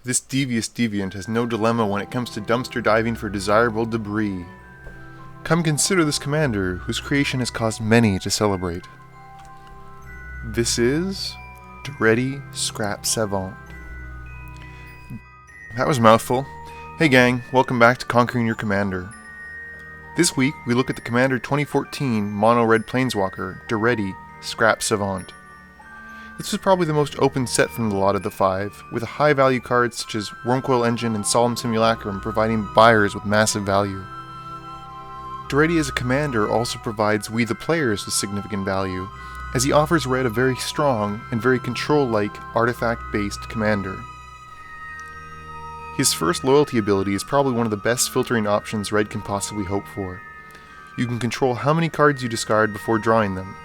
This devious deviant has no dilemma when it comes to dumpster diving for desirable debris. Come consider this commander, whose creation has caused many to celebrate. This is Daretti Scrap Savant. That was a mouthful. Hey gang, welcome back to Conquering Your Commander. This week, we look at the Commander 2014 Mono-Red Planeswalker, Daretti Scrap Savant. This was probably the most open set from the lot of the five, with high-value cards such as Wormcoil Engine and Solemn Simulacrum providing buyers with massive value. Daretti as a commander also provides we the players with significant value, as he offers Red a very strong and very control-like artifact-based commander. His first loyalty ability is probably one of the best filtering options Red can possibly hope for. You can control how many cards you discard before drawing them.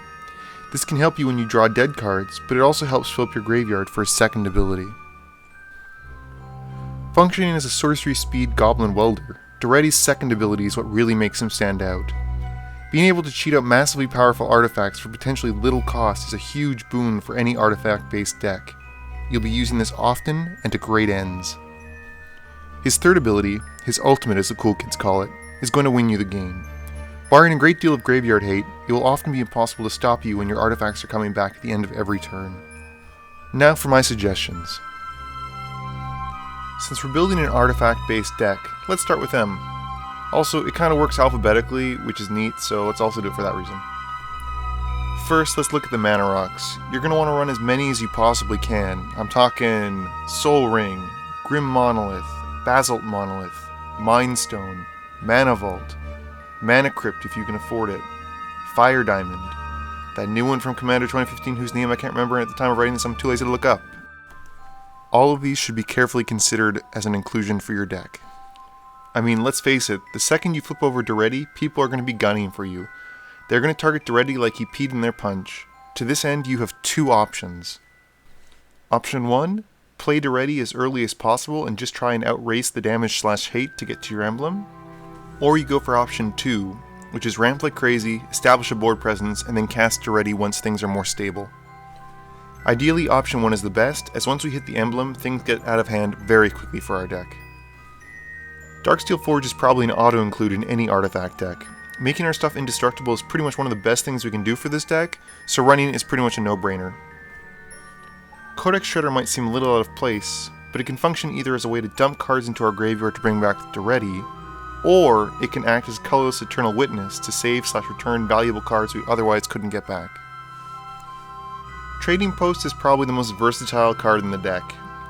This can help you when you draw dead cards, but it also helps fill up your graveyard for a second ability. Functioning as a sorcery speed goblin welder, Daretti's second ability is what really makes him stand out. Being able to cheat out massively powerful artifacts for potentially little cost is a huge boon for any artifact-based deck. You'll be using this often and to great ends. His third ability, his ultimate as the cool kids call it, is going to win you the game. Barring a great deal of graveyard hate, it will often be impossible to stop you when your artifacts are coming back at the end of every turn. Now for my suggestions. Since we're building an artifact-based deck, let's start with them. Also, it kind of works alphabetically, which is neat, so let's also do it for that reason. First, let's look at the mana rocks. You're going to want to run as many as you possibly can. I'm talking Soul Ring, Grim Monolith, Basalt Monolith, Mind Stone, Mana Vault, Mana Crypt if you can afford it, Fire Diamond, that new one from Commander 2015 whose name I can't remember at the time of writing this, I'm too lazy to look up. All of these should be carefully considered as an inclusion for your deck. I mean, let's face it, the second you flip over Daretti, people are going to be gunning for you. They're going to target Daretti like he peed in their punch. To this end, you have two options. Option 1, play Daretti as early as possible and just try and outrace the damage/hate to get to your emblem. Or you go for option 2, which is ramp like crazy, establish a board presence, and then cast Daretti once things are more stable. Ideally, option 1 is the best, as once we hit the emblem, things get out of hand very quickly for our deck. Darksteel Forge is probably an auto-include in any artifact deck. Making our stuff indestructible is pretty much one of the best things we can do for this deck, so running is pretty much a no-brainer. Codex Shredder might seem a little out of place, but it can function either as a way to dump cards into our graveyard to bring back Daretti, or it can act as colorless Eternal Witness to save/return valuable cards we otherwise couldn't get back. Trading Post is probably the most versatile card in the deck.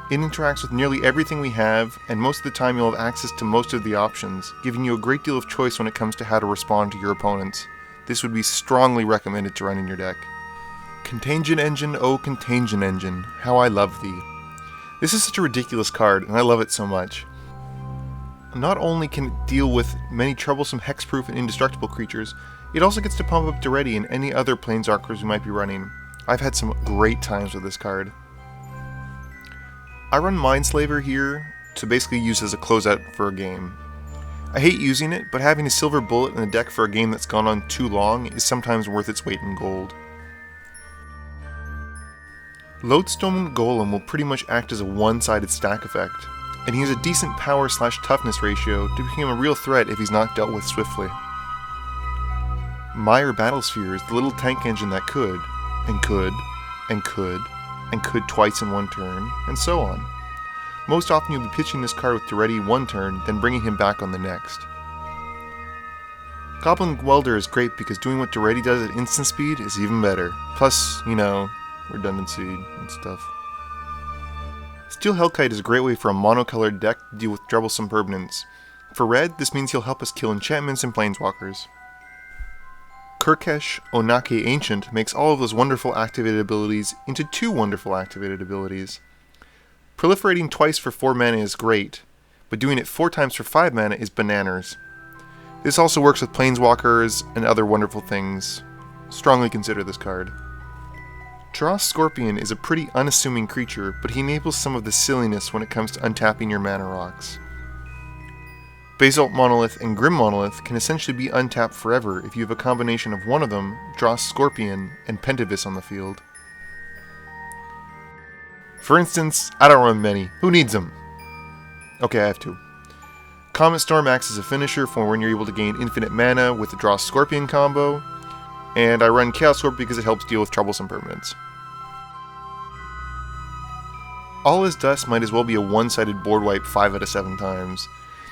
It interacts with nearly everything we have, and most of the time you'll have access to most of the options, giving you a great deal of choice when it comes to how to respond to your opponents. This would be strongly recommended to run in your deck. Contagion Engine, oh Contagion Engine, how I love thee. This is such a ridiculous card, and I love it so much. Not only can it deal with many troublesome hexproof and indestructible creatures, it also gets to pump up Daretti and any other Planeswalkers we might be running. I've had some great times with this card. I run Mindslaver here to basically use as a closeout for a game. I hate using it, but having a silver bullet in the deck for a game that's gone on too long is sometimes worth its weight in gold. Lodestone Golem will pretty much act as a one-sided stack effect, and he has a decent power/toughness ratio to become a real threat if he's not dealt with swiftly. Mire Battlesphere is the little tank engine that could, and could, and could, and could twice in one turn, and so on. Most often you'll be pitching this card with Daretti one turn, then bringing him back on the next. Goblin Welder is great because doing what Daretti does at instant speed is even better. Plus, you know, redundancy and stuff. Steel Hellkite is a great way for a monocolored deck to deal with troublesome permanents. For red, this means he'll help us kill enchantments and planeswalkers. Kurkesh Onake Ancient makes all of those wonderful activated abilities into two wonderful activated abilities. Proliferating twice for 4 mana is great, but doing it 4 times for 5 mana is bananas. This also works with planeswalkers and other wonderful things. Strongly consider this card. Dross Scorpion is a pretty unassuming creature, but he enables some of the silliness when it comes to untapping your mana rocks. Basalt Monolith and Grim Monolith can essentially be untapped forever if you have a combination of one of them, Dross Scorpion, and Pentavis on the field. For instance, I don't run many. Who needs them? Okay, I have two. Comet Storm acts as a finisher for when you're able to gain infinite mana with the Draw Scorpion combo, and I run Chaos Orb because it helps deal with troublesome permanents. All Is Dust might as well be a one-sided board wipe 5 out of 7 times.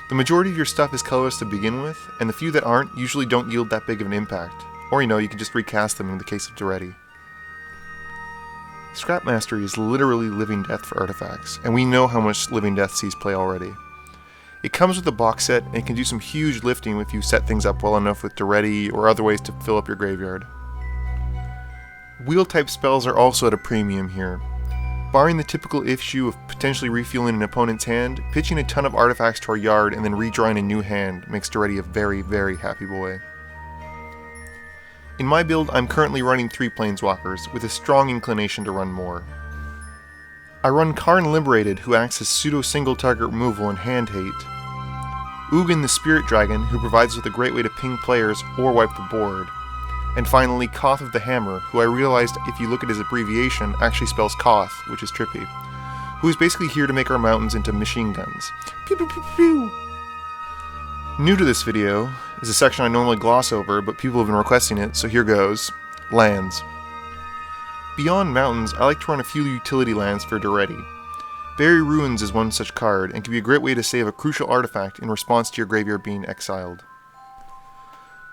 The majority of your stuff is colorless to begin with, and the few that aren't usually don't yield that big of an impact. Or you can just recast them in the case of Daretti. Scrap Mastery is literally living death for artifacts, and we know how much living death sees play already. It comes with a box set, and it can do some huge lifting if you set things up well enough with Daretti or other ways to fill up your graveyard. Wheel-type spells are also at a premium here. Barring the typical issue of potentially refueling an opponent's hand, pitching a ton of artifacts to our yard and then redrawing a new hand makes Daretti a very, very happy boy. In my build, I'm currently running 3 Planeswalkers, with a strong inclination to run more. I run Karn Liberated, who acts as pseudo-single target removal and hand hate. Ugin the Spirit Dragon, who provides us with a great way to ping players or wipe the board. And finally, Koth of the Hammer, who I realized, if you look at his abbreviation, actually spells Koth, which is trippy, who is basically here to make our mountains into machine guns. Pew pew pew pew! New to this video is a section I normally gloss over, but people have been requesting it, so here goes. Lands. Beyond mountains, I like to run a few utility lands for Daretti. Bury Ruins is one such card, and can be a great way to save a crucial artifact in response to your graveyard being exiled.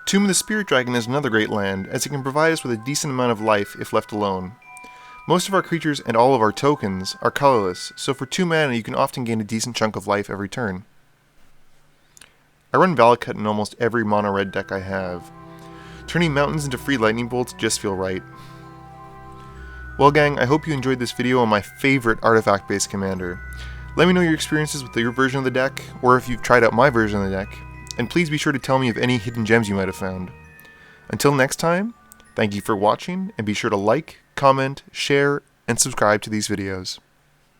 Tomb of the Spirit Dragon is another great land, as it can provide us with a decent amount of life if left alone. Most of our creatures and all of our tokens are colorless, so for 2 mana you can often gain a decent chunk of life every turn. I run Valakut in almost every mono-red deck I have. Turning mountains into free lightning bolts just feel right. Well gang, I hope you enjoyed this video on my favorite artifact-based commander. Let me know your experiences with your version of the deck, or if you've tried out my version of the deck. And please be sure to tell me of any hidden gems you might have found. Until next time, thank you for watching, and be sure to like, comment, share, and subscribe to these videos.